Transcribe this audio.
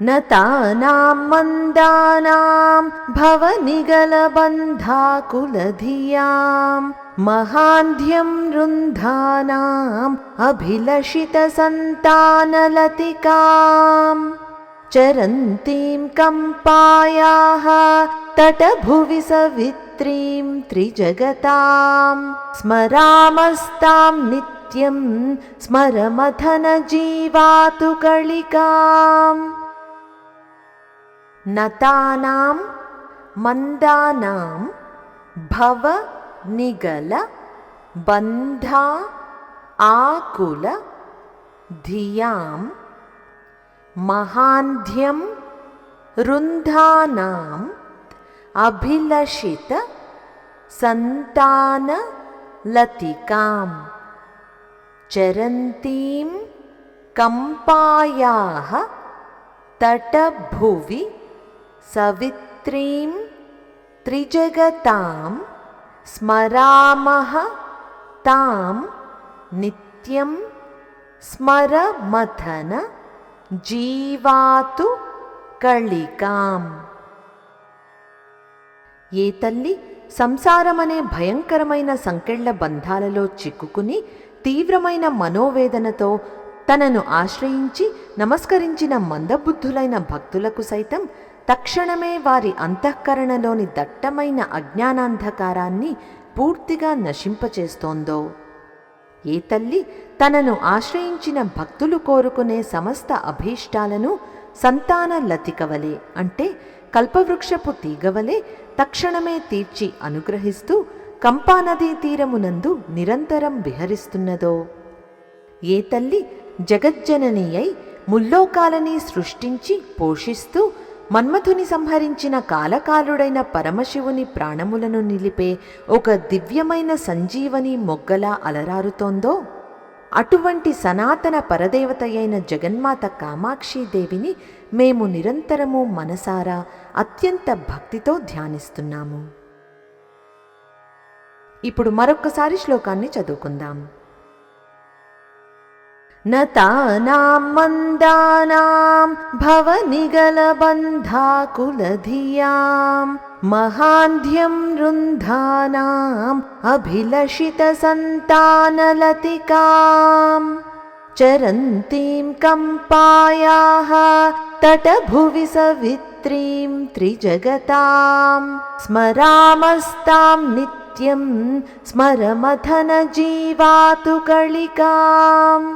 न तानां मन्दानां भवनिगलबन्धाकुलधियां महान्ध्यं रुन्धानाम् अभिलषितसन्तानलतिकाम् चरन्तीं कम्पायाः तटभुवि सवित्रीं त्रिजगतां स्मरामस्तां नित्यं स्मरमथनजीवातु कलिकाम् नतानां मन्दानां भव निगल बन्धा आकुल धियां महान्ध्यं रुन्धानाम् अभिलषित सन्तानलतिकां चरन्तीं कम्पायाः तटभुवि सवित्रीं त्रिजगतां स्मरामः तां नित्यं स्मरमथन జీవాతు కళికాం. ఏ తల్లి సంసారమనే భయంకరమైన సంకెళ్ల బంధాలలో చిక్కుకుని తీవ్రమైన మనోవేదనతో తనను ఆశ్రయించి నమస్కరించిన మందబుద్ధులైన భక్తులకు సైతం తక్షణమే వారి అంతఃకరణలోని దట్టమైన అజ్ఞానాంధకారాన్ని పూర్తిగా నశింపచేస్తోందో, ఏ తల్లి తనను ఆశ్రయించిన భక్తులు కోరుకునే సమస్త అభీష్టాలను సంతాన లతికవలే అంటే కల్పవృక్షపు తీగవలే తక్షణమే తీర్చి అనుగ్రహిస్తూ కంపానదీ తీరమునందు నిరంతరం విహరిస్తున్నదో, ఏ తల్లి జగజ్జనని అయి ముల్లోకాలని సృష్టించి పోషిస్తూ మన్మథుని సంహరించిన కాలకాలుడైన పరమశివుని ప్రాణములను నిలిపే ఒక దివ్యమైన సంజీవని మొగ్గలా అలరారుతోందో, అటువంటి సనాతన పరదేవతయైన జగన్మాత కామాక్షీదేవిని మేము నిరంతరము మనసారా అత్యంత భక్తితో ధ్యానిస్తున్నాము. ఇప్పుడు మరొక్కసారి శ్లోకాన్ని చదువుకుందాం. न तानां मन्दानां भवनिगलबन्धाकुलधियां महान्ध्यं रुन्धानाम् अभिलषितसन्तानलतिकां चरन्तीं कम्पायाः तटभुवि सवित्रीं त्रिजगतां स्मरामस्तां नित्यं स्मरमथनजीवातु कलिकाम्.